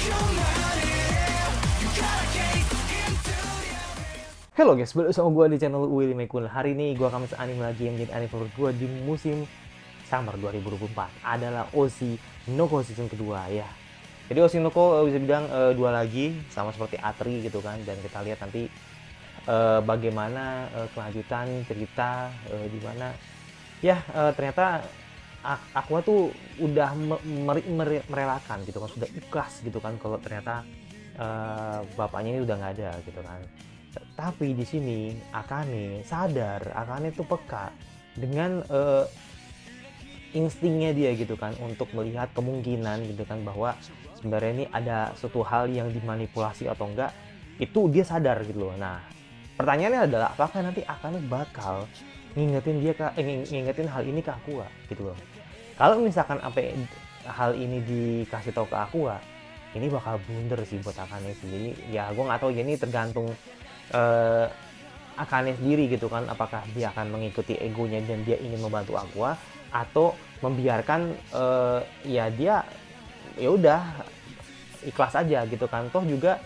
Halo guys, balik sama gue di channel Willy Mekun. Hari ini gue akan anime lagi yang menjadi anime favorit gue di musim summer 2024 adalah Oshi no Ko season kedua ya. Jadi Oshi no Ko bisa bilang dua lagi sama seperti Atri gitu kan, dan kita lihat nanti bagaimana kelanjutan cerita di mana ya ternyata Aqua tuh udah merelakan gitu kan, sudah ikhlas gitu kan kalau ternyata bapaknya ini udah nggak ada gitu kan. Tapi di sini Akane sadar, Akane tuh peka dengan instingnya dia gitu kan untuk melihat kemungkinan gitu kan bahwa sebenarnya ini ada suatu hal yang dimanipulasi atau enggak, itu dia sadar gitu loh. Nah, pertanyaannya adalah apakah nanti Akane bakal ngingetin hal ini ke Aqua gitu loh. Kalau misalkan sampai hal ini dikasih tahu ke Aqua, ini bakal blunder sih buat Akane sih. Jadi ya gue nggak tahu ya, ini tergantung eh, Akane sendiri gitu kan, apakah dia akan mengikuti egonya dan dia ingin membantu Aqua, atau membiarkan ya dia ya udah ikhlas aja gitu kan. Toh juga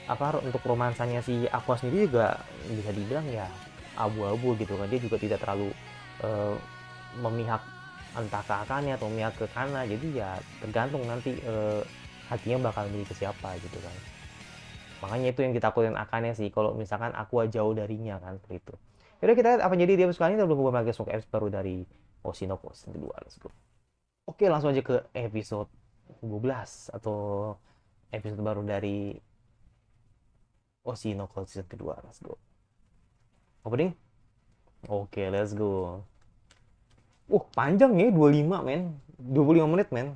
apa untuk romansanya si Aqua sendiri juga bisa dibilang ya abu-abu gitu kan, dia juga tidak terlalu eh, memihak entah ke Akane atau memihak ke Kana. Jadi ya tergantung nanti hatinya bakal milih ke siapa gitu kan. Makanya itu yang ditakutin Akane sih kalau misalkan Aqua jauh darinya kan, seperti itu. Yaudah, kita lihat apa jadi dia sekali ini. Kita belum lagi smoke episode baru dari Oshinoko season kedua. Let's go. Oke, langsung aja ke episode 12 atau episode baru dari Oshinoko season kedua. Let's go. Opening. Oke, let's go. Panjang ya, 25 men. 25 menit men.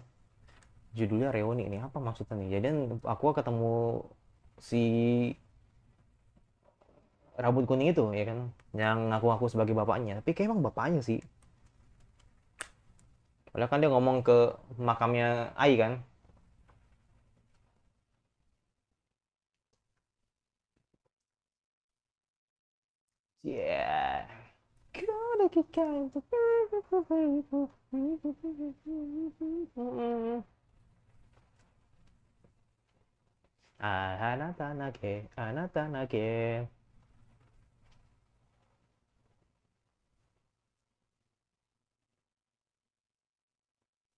Judulnya Reoni, ini apa maksudnya nih? Jadi aku ketemu si rambut kuning itu ya kan, yang ngaku-ngaku sebagai bapaknya, tapi kayak emang bapaknya sih. Padahal kan dia ngomong ke makamnya Ai kan. Yeah. Anata nage, anata nage.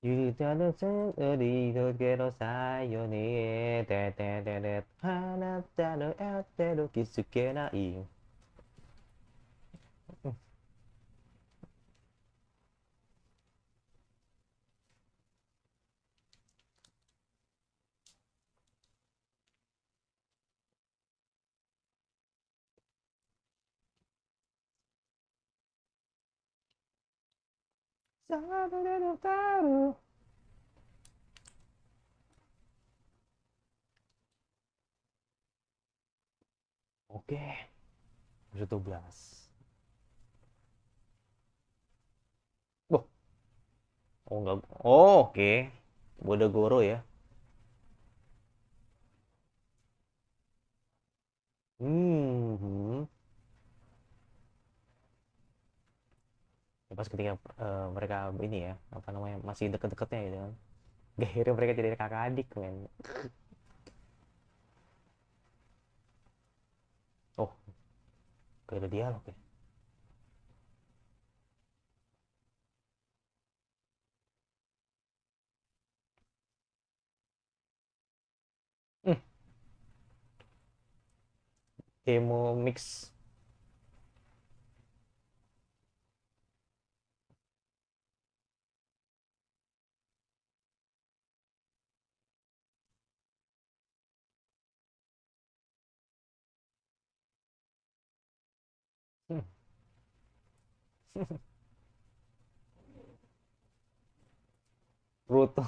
Yutano san ori no gero sayo ne. Te te te te. Anata no ate no kisukenai. Oke, 12. Wah, oh enggak. Oh, oke. Bodogoro ya. Hmm. Ya, pas ketika mereka ini ya, apa namanya, masih deket-deketnya gitu kan. Gak, akhirnya mereka jadi kakak adik men. Oh, gak ada dialog ya. Hmm, demo mix. Hmm. Brutal.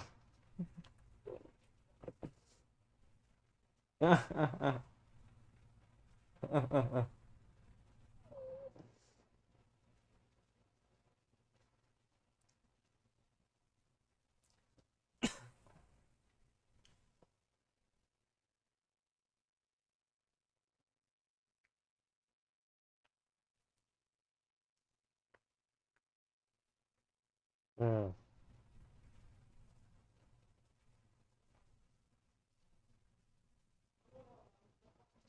Hmm.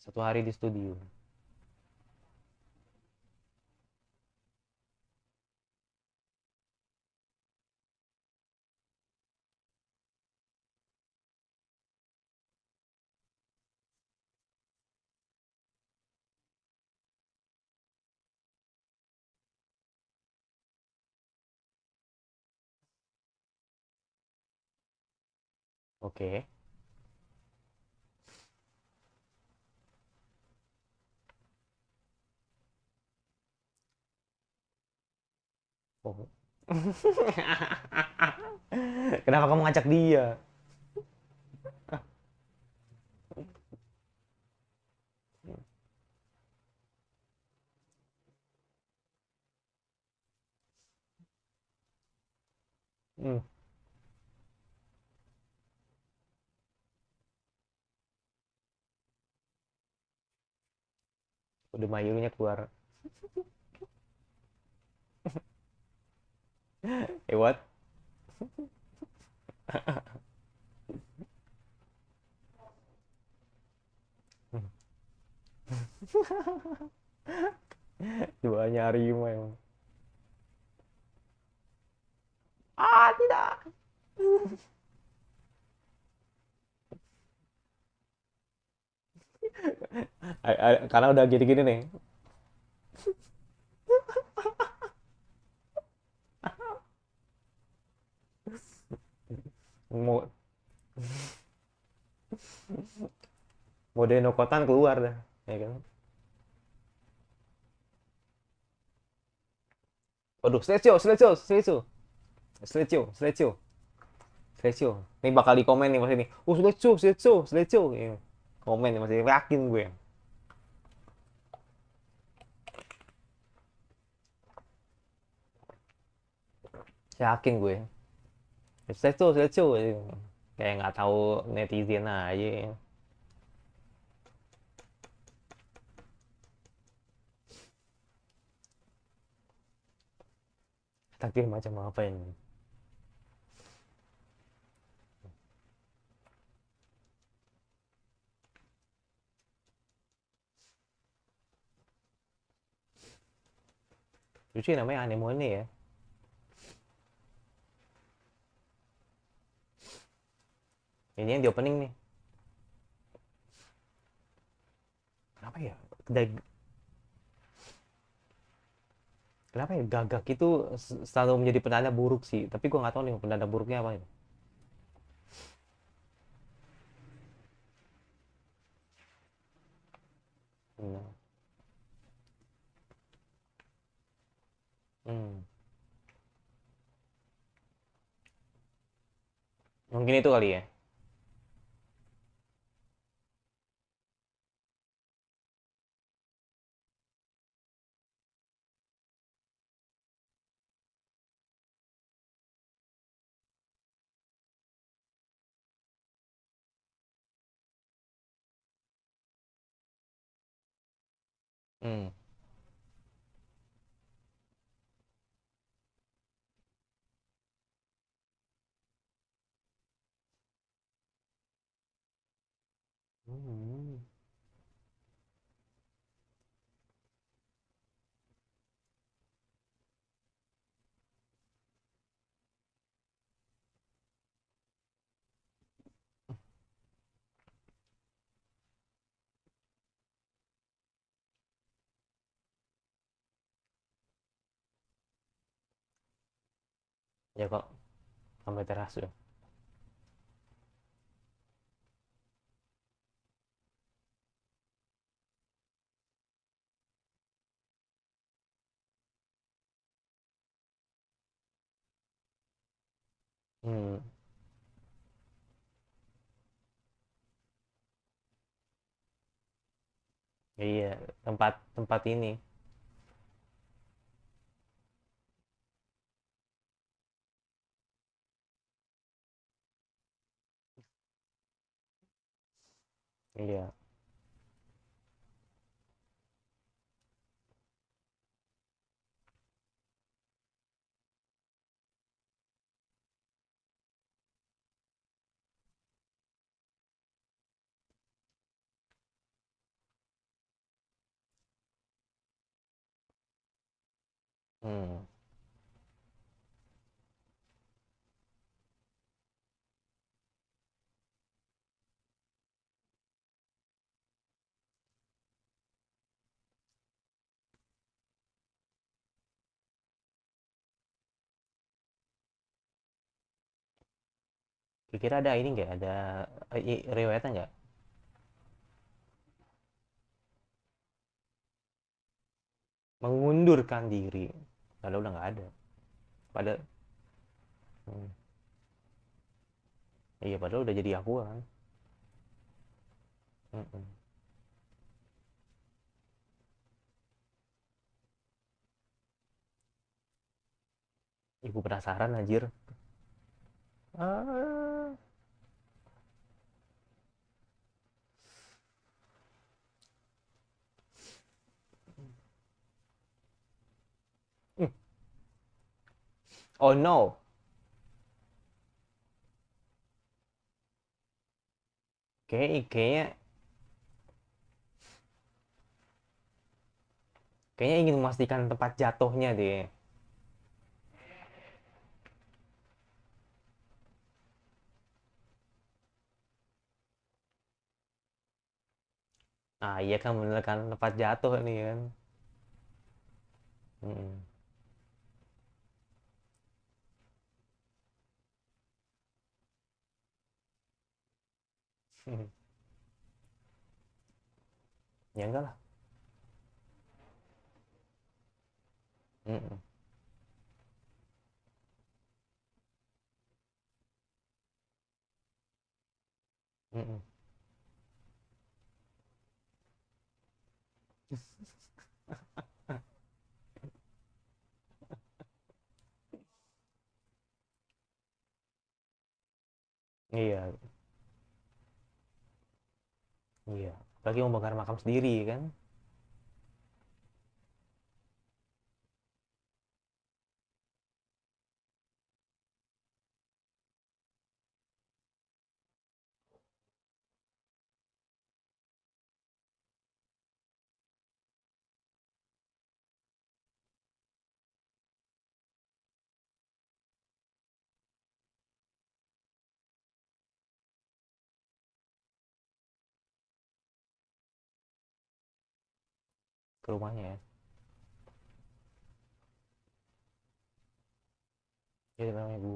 Satu hari di studio. Oke. Oh. Kenapa kamu ngajak dia? Hmm, udah mayunya keluar. Eh, what? Duanya Arima emang. Ah, tidak. Karena udah gini-gini nih. Mau mode nokotan keluar dah, ya kan? Waduh, Selecio, Selecio, Selecio, Selecio, Selecio, Selecio. Ini bakal di komen nih mas ini. Selecio, Selecio, Selecio. Ya. Komen nih masih yakin gue. Yakin gue. Selecio, Selecio. Kayak nggak tahu netizen aja. Takdir macam apa ini? Lucu namanya anemone ya. Ini yang di opening nih. Kenapa ya? Kenapa ya gagak itu selalu menjadi penanda buruk sih. Tapi gue nggak tahu nih penanda buruknya apa ini. Hmm. Hmm. Mungkin itu kali ya. Hmm. Hmm. Ya kok sampai teras ya. Hmm. Iya, tempat tempat ini. Iya. Hmm. Kira-kira ada ini nggak? Ada riwayatnya nggak? Mengundurkan diri. Padahal udah nggak ada. Padahal, hmm, iya padahal udah jadi aku kan. Mm-mm. Ibu penasaran anjir. Ah. Hmm. Oh no. Kayaknya kayaknya ingin memastikan tempat jatuhnya deh. Ah iya kan bener kan tempat jatuh nih kan. Mm-mm. Ya enggak lah. Mm-mm. Mm-mm. Iya, iya. Lagi mau bakar makam sendiri kan. Ke rumahnya ya. Jadi namanya bu.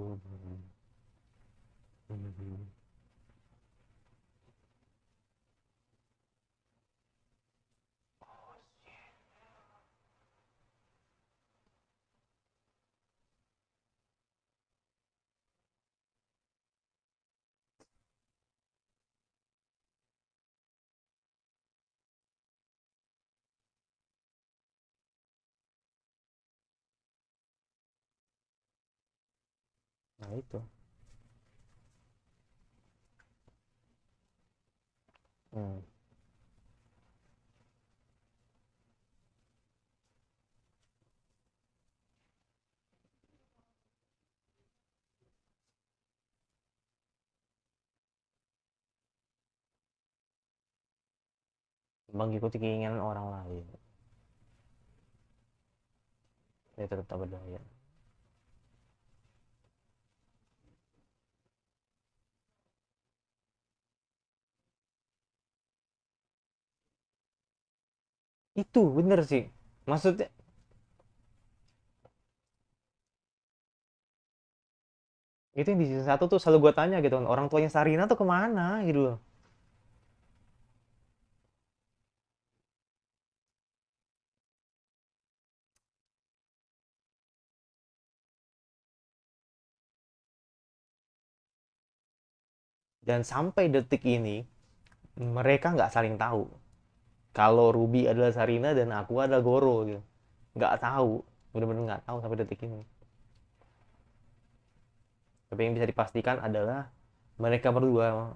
Nah itu. Hmm. Mengikuti keinginan orang lain. Dia tetap tak berdaya. Itu bener sih. Maksudnya itu yang di season 1 tuh selalu gue tanya gitu kan. Orang tuanya Sarina tuh kemana gitu loh. Dan sampai detik ini mereka nggak saling tahu. Kalau Ruby adalah Sarina dan aku adalah Goro gitu. Nggak tahu. Bener-bener nggak tahu sampai detik ini. Tapi yang bisa dipastikan adalah mereka berdua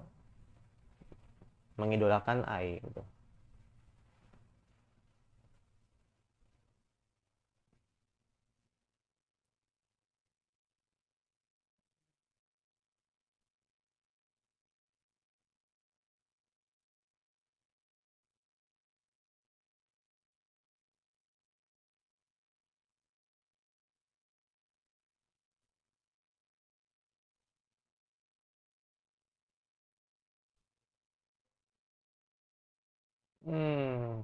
mengidolakan Ai gitu. Hmm.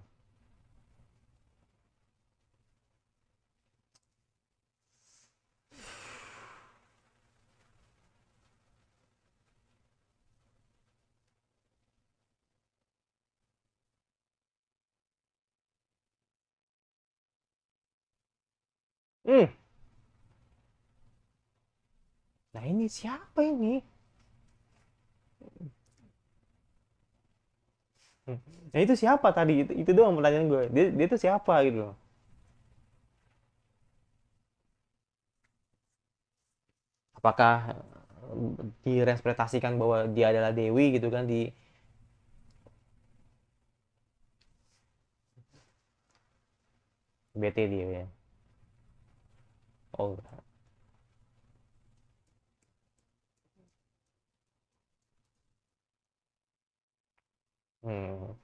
Hmm. Nah ini siapa ini? Hmm. Nah itu siapa tadi? Itu doang pertanyaan gue. Dia tuh siapa gitu loh. Apakah direpresentasikan bahwa dia adalah Dewi gitu kan di BT dia ya? Oh, hmm.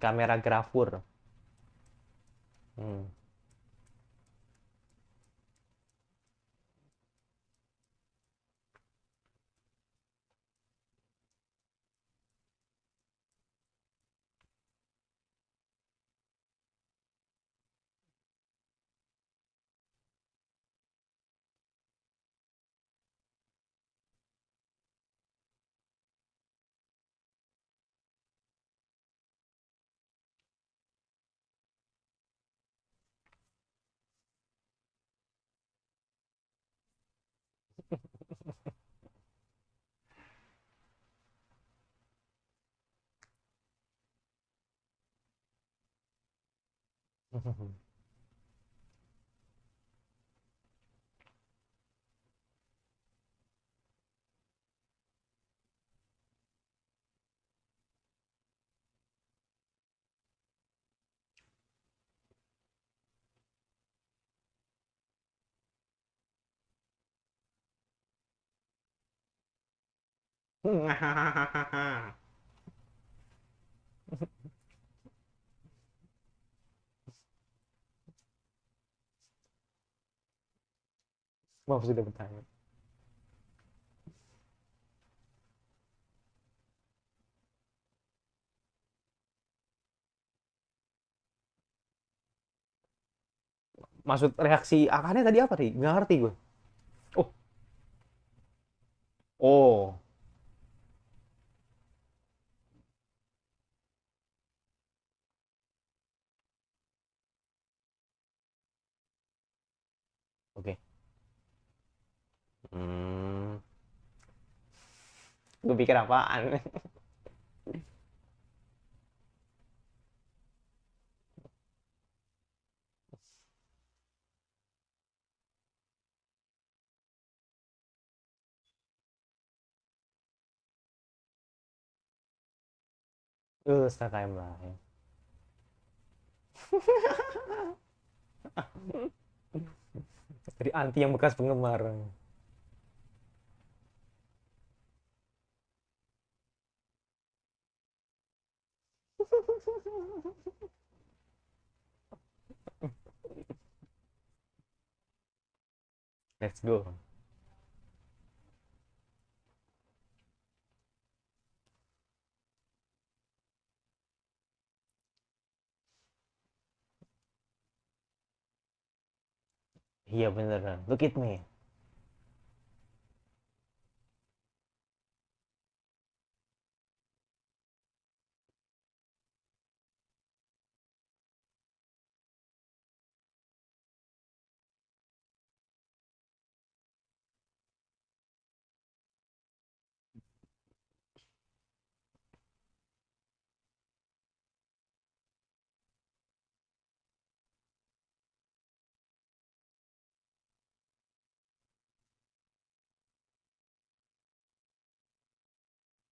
Kamera grafur. Hmm. Maaf sudah bertanya. Maksud reaksi akannya tadi apa sih? Nggak ngerti gue. Oh, oh, oke. Hmm, gue pikir apaan? Setengah KM lah. Ya. Jadi anti yang bekas penggemar. Let's go. Iya beneran. Look at me.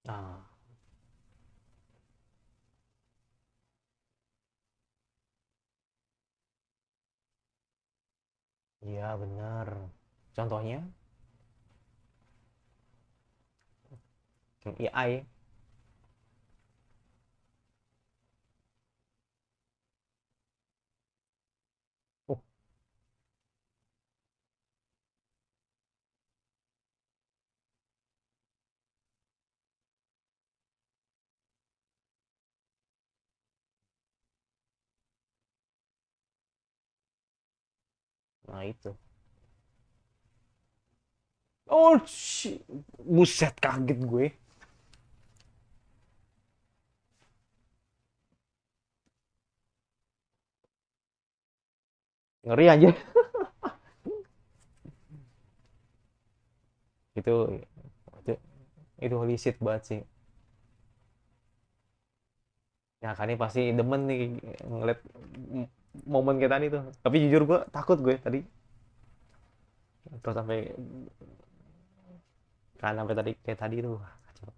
Ah, iya bener. Contohnya, yang AI. Oh, Nah itu. Oh, buset kaget gue. Ngeri aja. Itu itu, itu holy shit banget sih. Ya kan ini pasti demen nih ngeliat momen kayak tadi tuh. Tapi jujur gue takut gue tadi. Terus sampai kan sampai tadi kayak tadi tuh. Kacau.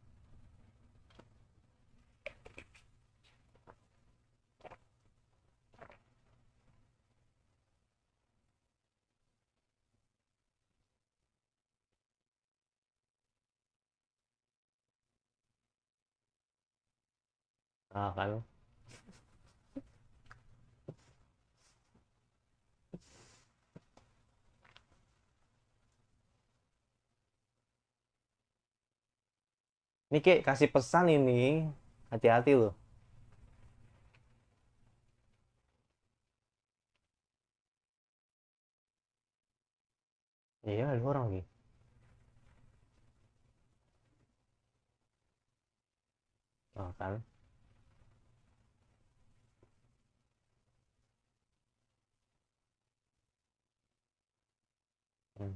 Nah kan. Ini kayak kasih pesan ini. Hati-hati loh. Iya ada orang lagi. Nah kan. Hmm.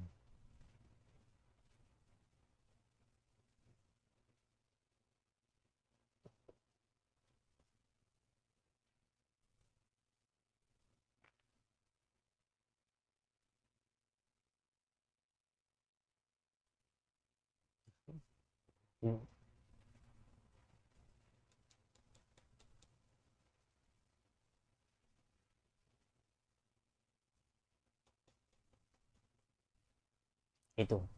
Hmm. Itu.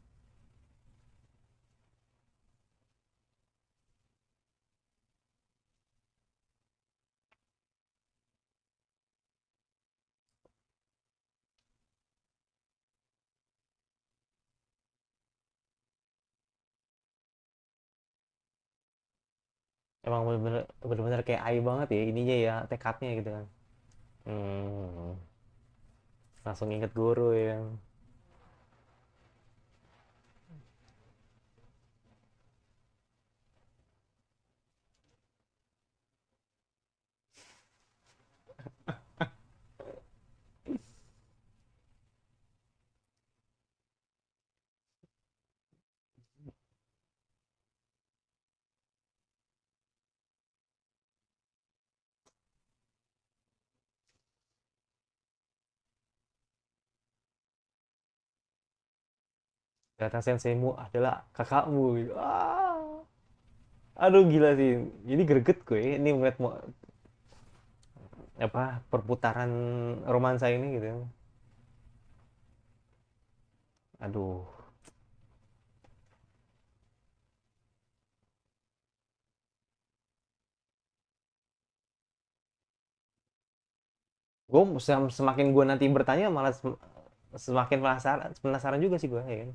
Emang bener-bener kayak ai banget ya ininya ya tekadnya gitu kan. Hmm. Langsung inget guru ya. Datang senseimu adalah kakakmu gitu. Ah. Aduh gila sih. Jadi greget gue ini ngeliat apa perputaran romansa ini gitu. Aduh. Gue semakin gue nanti bertanya malah semakin penasaran penasaran juga sih gue ya kan.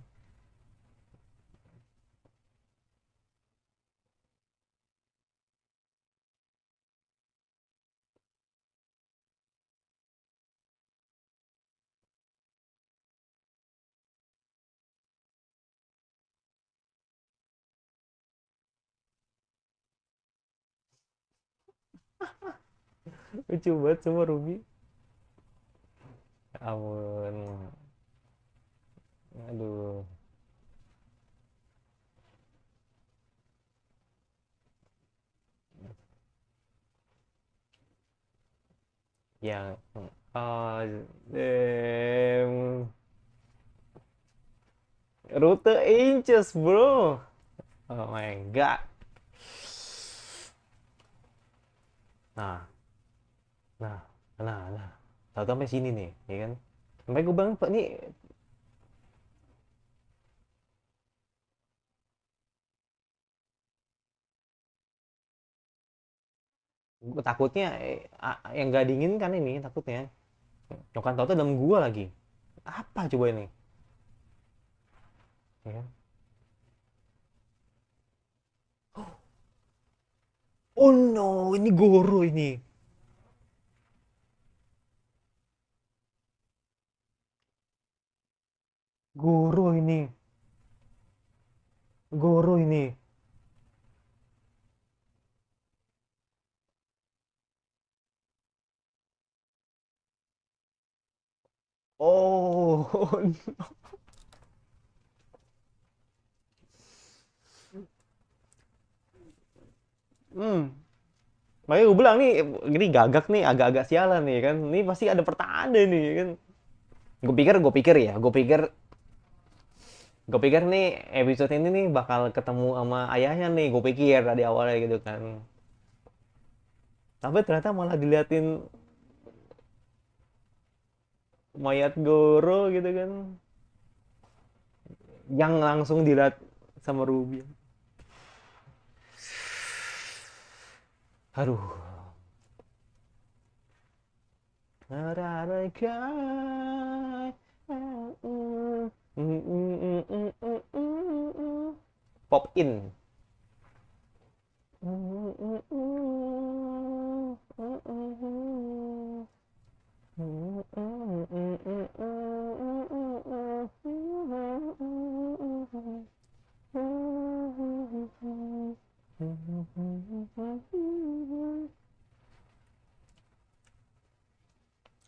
Lucu banget sama Ruby. Ya ampun. Aduh. Yang oh, damn. Rute inches, bro. Oh my god. Nah, nah, nah. Tahu sampai sini nih, ya kan? Sampai gue bilang, Pak, ini takutnya yang gak diinginkan ini takutnya. Nyokan tahu tuh dalam gua lagi. Apa coba ini? Ya kan? Oh no, ini Goro ini. Goro ini. Goro ini. Oh. Hmm. Makanya gue bilang nih, ini gagak nih, agak-agak sialan nih kan. Ini pasti ada pertanda nih kan. Gue pikir nih episode ini nih bakal ketemu sama ayahnya nih. Gue pikir tadi awalnya gitu kan. Tapi ternyata malah diliatin mayat Goro gitu kan. Yang langsung dilihat sama Ruby. Aduh. Pop in.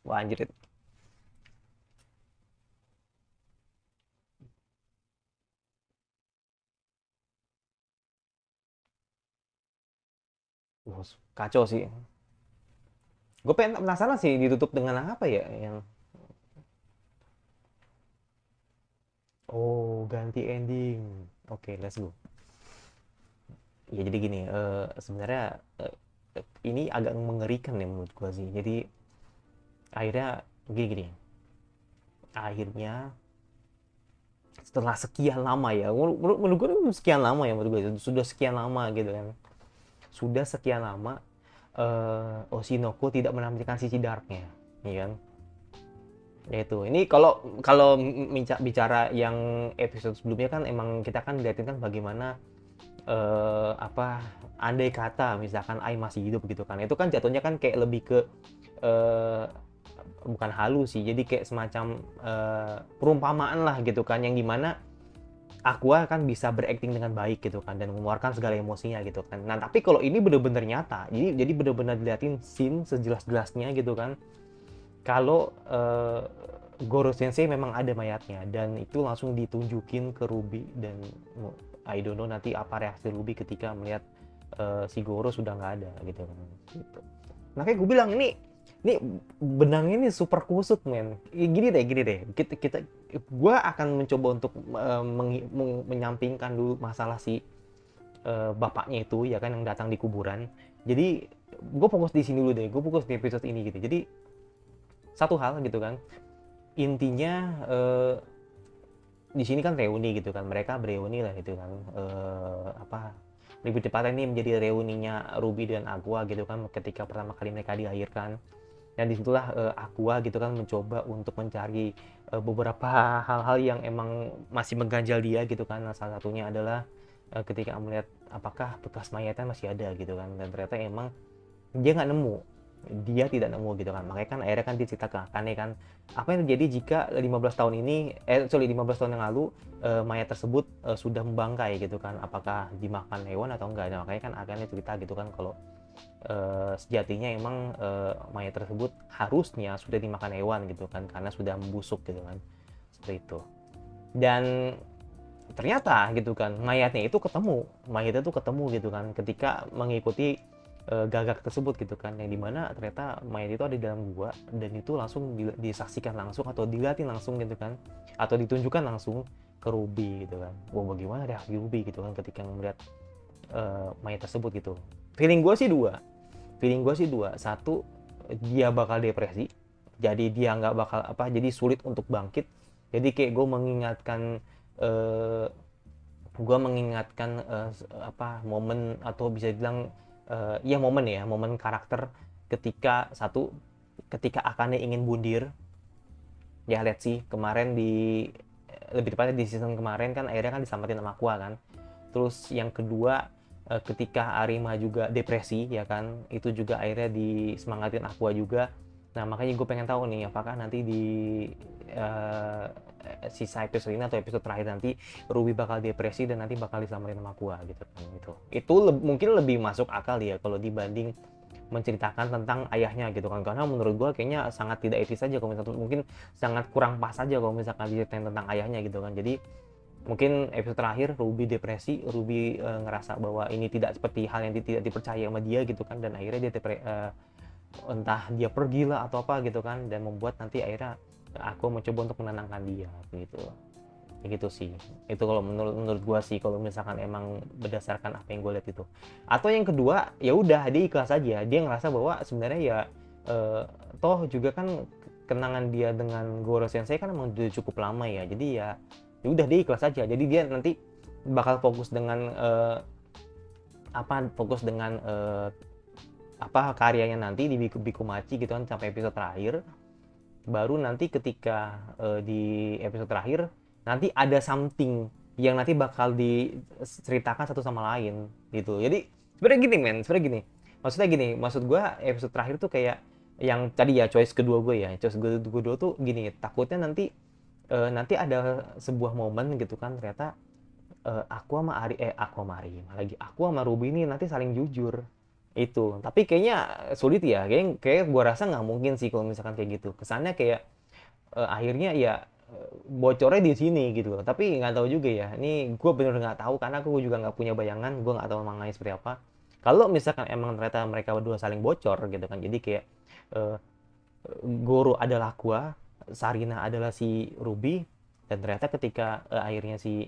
Wah anjir. Wah, kacau sih. Gue pengen penasaran sih ditutup dengan apa ya yang oh ganti ending. Oke, let's go. Ya jadi gini, sebenarnya ini agak mengerikan ya menurut gue sih. Jadi akhirnya gini-gini. Akhirnya setelah sekian lama ya, menurut gue sekian lama ya menurut gue sudah sekian lama gitu kan. Sudah sekian lama Oshinoko tidak menampilkan sisi darknya, ya kan? Yaitu ini kalau kalau bicara yang episode sebelumnya kan emang kita kan liatin kan bagaimana apa andai kata misalkan Ai masih hidup gitu kan, itu kan jatuhnya kan kayak lebih ke eh, bukan halu sih, jadi kayak semacam perumpamaan lah gitu kan, yang dimana Aqua kan bisa berakting dengan baik gitu kan dan mengeluarkan segala emosinya gitu kan. Nah tapi kalau ini bener-bener nyata, jadi bener-bener diliatin scene sejelas-jelasnya gitu kan, kalau Goro Sensei memang ada mayatnya dan itu langsung ditunjukin ke Ruby dan I don't know nanti apa reaksi Ruby ketika melihat si Goro sudah nggak ada gitu kan. Gitu. Makanya gue bilang ini benang ini super kusut men. Gini deh. Gue akan mencoba untuk menyampingkan dulu masalah si bapaknya itu ya kan yang datang di kuburan. Jadi gue fokus di sini dulu deh. Gue fokus di episode ini gitu. Jadi satu hal gitu kan, intinya di sini kan reuni gitu kan, mereka bereuni lah gitu kan, apa lebih tepatnya ini menjadi reuninya Ruby dan Aqua gitu kan ketika pertama kali mereka dilahirkan, dan disitulah Aqua gitu kan mencoba untuk mencari beberapa hal-hal yang emang masih mengganjal dia gitu kan. Nah, salah satunya adalah ketika melihat apakah bekas mayatnya masih ada gitu kan, dan ternyata emang dia nggak nemu, dia tidak nemu gitu kan. Makanya kan akhirnya kan diceritakan kan apa yang terjadi jika 15 tahun ini 15 tahun yang lalu mayat tersebut sudah membangkai gitu kan, apakah dimakan hewan atau enggak. Nah, makanya kan akhirnya cerita gitu kan kalau sejatinya emang mayat tersebut harusnya sudah dimakan hewan gitu kan karena sudah membusuk gitu kan, seperti itu. Dan ternyata gitu kan mayatnya itu ketemu gitu kan ketika mengikuti gagak tersebut gitu kan, yang dimana ternyata mayat itu ada di dalam gua dan itu langsung disaksikan langsung atau dilihatin langsung gitu kan, atau ditunjukkan langsung ke Ruby gitu kan. Wah, bagaimana reaksi Ruby gitu kan ketika melihat mayat tersebut gitu. Feeling gue sih dua. Satu, dia bakal depresi, jadi dia nggak bakal apa, jadi sulit untuk bangkit. Jadi kayak eh, gue mengingatkan apa momen, atau bisa dibilang ya momen karakter ketika satu, ketika Akane ingin bundir ya, lihat sih kemarin di lebih tepatnya di season kemarin kan akhirnya kan diselamatin sama Aqua kan. Terus yang kedua, ketika Arima juga depresi ya kan, itu juga akhirnya disemangatin Aqua juga. Nah makanya gue pengen tahu nih apakah nanti di uh, sisa episode ini atau episode terakhir nanti Ruby bakal depresi dan nanti bakal diselamatin sama Aqua gitu kan. Itu mungkin lebih masuk akal ya kalau dibanding menceritakan tentang ayahnya gitu kan, karena menurut gue kayaknya sangat tidak etis aja kalau misalkan, mungkin sangat kurang pas aja kalau misalkan diceritain tentang ayahnya gitu kan. Jadi mungkin episode terakhir Ruby depresi, Ruby ngerasa bahwa ini tidak seperti hal yang tidak dipercaya sama dia gitu kan, dan akhirnya dia entah dia pergi lah atau apa gitu kan, dan membuat nanti akhirnya aku mencoba untuk menenangkan dia gitu. Ya gitu sih, itu kalau menurut gua sih kalau misalkan emang berdasarkan apa yang gue lihat itu. Atau yang kedua, ya udah dia ikhlas aja, dia ngerasa bahwa sebenarnya ya toh juga kan kenangan dia dengan Goro Sensei kan emang udah cukup lama ya, jadi ya udah dia ikhlas aja, jadi dia nanti bakal fokus dengan apa karyanya nanti di Bikumachi gitu kan sampai episode terakhir. Baru nanti ketika di episode terakhir nanti ada something yang nanti bakal diceritakan satu sama lain gitu. Jadi sebenarnya gini men, sebenarnya gini. Maksudnya gini, maksud gue episode terakhir tuh kayak yang tadi ya choice kedua gue ya. Choice kedua tuh gini, takutnya nanti ada sebuah momen gitu kan ternyata aku sama Ruby ini nanti saling jujur itu. Tapi kayaknya sulit ya, kayak gue rasa nggak mungkin sih kalau misalkan kayak gitu. Kesannya kayak akhirnya ya bocornya di sini gitu loh. Tapi nggak tahu juga ya, ini gue bener nggak tahu karena aku juga nggak punya bayangan, gue nggak tahu manganya seperti apa. Kalau misalkan emang ternyata mereka berdua saling bocor gitu kan, jadi kayak uh, Goro adalah gua, Sarina adalah si Ruby, dan ternyata ketika akhirnya si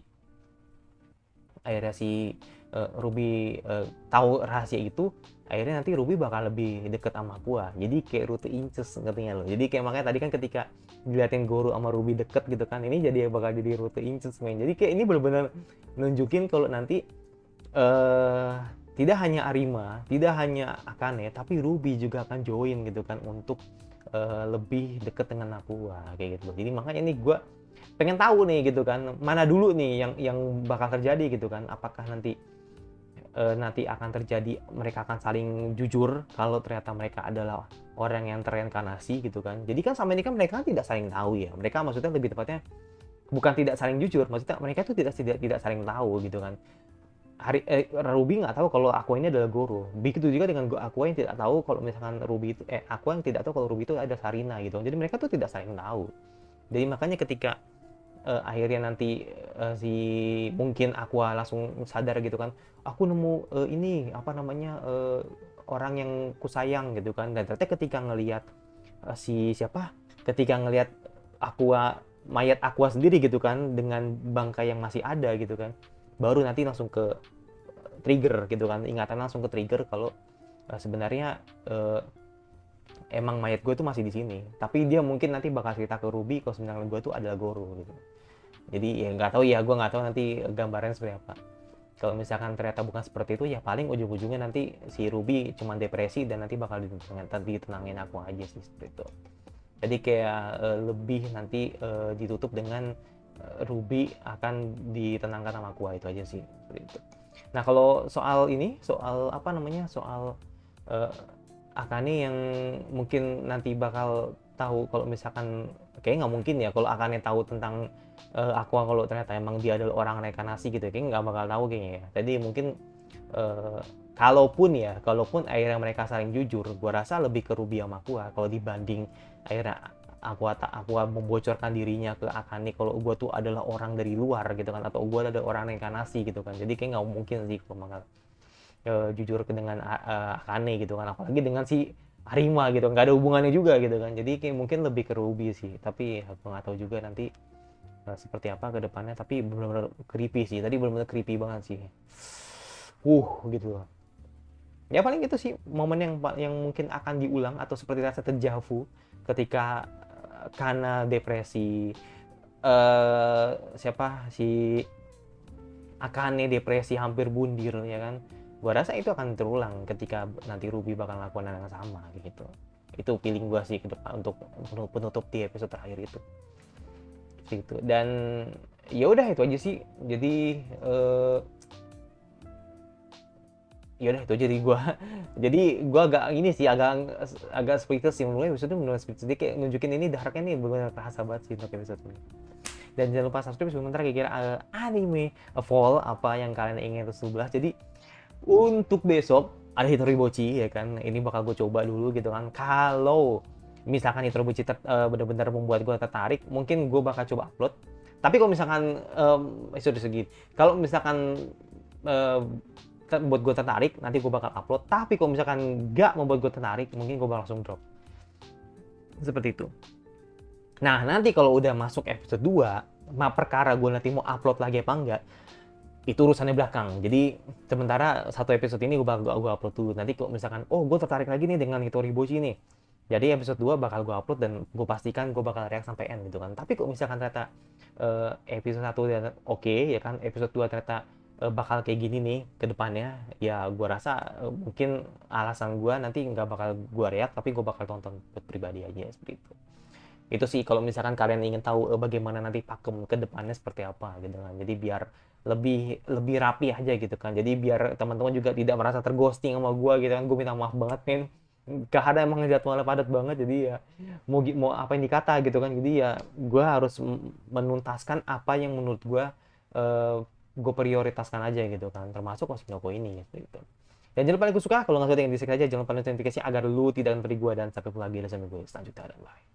Ruby tahu rahasia itu, akhirnya nanti Ruby bakal lebih deket sama gua. Jadi kayak rute inces, ngerti nggak lo? Jadi kayak makanya tadi kan ketika diliatin Goro sama Ruby deket gitu kan, ini jadi bakal jadi rute inces men. Jadi kayak ini benar-benar nunjukin kalau nanti tidak hanya Arima, tidak hanya Akane, tapi Ruby juga akan join gitu kan untuk lebih deket dengan Aqua kayak gitu. Jadi makanya nih gue pengen tahu nih gitu kan, mana dulu nih yang bakal terjadi gitu kan. Apakah nanti akan terjadi mereka akan saling jujur kalau ternyata mereka adalah orang yang tereinkarnasi gitu kan. Jadi kan sama ini kan mereka tidak saling tahu ya. Mereka maksudnya lebih tepatnya bukan tidak saling jujur, maksudnya mereka itu tidak saling tahu gitu kan. Ruby nggak tahu kalau Aqua ini adalah Goro. Begitu juga dengan Aqua yang tidak tahu kalau misalkan Aqua yang tidak tahu kalau Ruby itu ada Sarina gitu. Jadi mereka tuh tidak saling tahu. Jadi makanya ketika akhirnya nanti mungkin Aqua langsung sadar gitu kan, aku nemu ini apa namanya orang yang kusayang gitu kan. Dan ternyata ketika ngelihat ketika ngelihat mayat Aqua sendiri gitu kan dengan bangkai yang masih ada gitu kan, baru nanti langsung ke trigger gitu kan, ingatan langsung ke trigger kalau sebenarnya emang mayat gue tuh masih di sini, tapi dia mungkin nanti bakal cerita ke Ruby kalau sebenarnya gue tuh adalah Goro gitu. Jadi ya nggak tahu ya, gue nggak tahu nanti gambarannya seperti apa. Kalau misalkan ternyata bukan seperti itu, ya paling ujung-ujungnya nanti si Ruby cuma depresi dan nanti bakal ditenangin aku aja sih seperti itu. Jadi kayak lebih nanti ditutup dengan Ruby akan ditenangkan sama Aqua, itu aja sih seperti itu. Nah kalau soal apa namanya, soal Akane yang mungkin nanti bakal tahu kalau misalkan, kayak nggak mungkin ya kalau Akane tahu tentang Aqua kalau ternyata emang dia adalah orang reinkarnasi gitu, kayak nggak bakal tahu kayaknya ya. Jadi mungkin kalaupun akhirnya mereka saling jujur, gua rasa lebih ke Ruby sama Aqua kalau dibanding akhirnya Aqua membocorkan dirinya ke Akane kalau gua tuh adalah orang dari luar gitu kan, atau gua adalah orang reinkarnasi gitu kan. Jadi kayak nggak mungkin sih kalau bakal jujur dengan Akane gitu kan, apalagi dengan si Arima gitu, nggak ada hubungannya juga gitu kan. Jadi kayak mungkin lebih ke Ruby sih, tapi aku nggak tahu juga nanti seperti apa ke depannya. Tapi benar-benar creepy sih, tadi benar-benar creepy banget sih, gitu. Ya paling itu sih momen yang mungkin akan diulang atau seperti rasa dejavu ketika karena depresi si Akane depresi hampir bundir ya kan. Gua rasa itu akan terulang ketika nanti Ruby bakal lakukan hal yang sama gitu. Itu feeling gua sih ke depan untuk penutup di episode terakhir itu gitu. Dan ya udah itu aja sih. Jadi ya udah itu jadi gue jadi gue agak ini sih agak agak speechless sih mulai episode itu benar speechless, dia kayak nunjukin ini darknya nih benar kerasa banget sih untuk episode ini. Dan jangan lupa subscribe sebentar kira-kira anime fall apa yang kalian ingin terus sebelah. Jadi untuk besok ada Hitoribochi ya kan, ini bakal gue coba dulu gitu kan. Kalau misalkan Hitoribochi benar-benar membuat gue tertarik, mungkin gue bakal coba upload. Tapi kalau misalkan episode segini, kalau misalkan membuat gue tertarik, nanti gue bakal upload. Tapi kalau misalkan nggak membuat gue tertarik, mungkin gue bakal langsung drop. Seperti itu. Nah, nanti kalau udah masuk episode 2, perkara gue nanti mau upload lagi apa enggak, itu urusannya belakang. Jadi, sementara satu episode ini gue upload dulu. Nanti kalau misalkan, oh gue tertarik lagi nih dengan Hitoribochi nih. Jadi episode 2 bakal gue upload dan gue pastikan gue bakal react sampai end gitu kan. Tapi kalau misalkan ternyata episode 1 oke ya kan, episode 2 ternyata bakal kayak gini nih ke depannya, ya gue rasa mungkin alasan gue nanti nggak bakal gue react, tapi gue bakal tonton buat pribadi aja seperti itu. Itu sih kalau misalkan kalian ingin tahu bagaimana nanti pakem ke depannya seperti apa gitu kan. Jadi biar lebih lebih rapi aja gitu kan. Jadi biar teman-teman juga tidak merasa terghosting sama gue gitu kan. Gue minta maaf banget men. Karena emang jadwalnya padat banget, jadi ya mau apa yang dikata gitu kan. Jadi ya gue harus menuntaskan apa yang menurut gue prioritaskan aja gitu kan, termasuk Oshinoko ini gitu. Dan jangan lupa like suka, kalau nggak suka tinggal di like aja, jangan lupa notifikasi agar lu tidak mencari gue, dan sampai jumpa lagi di video selanjutnya, dan bye.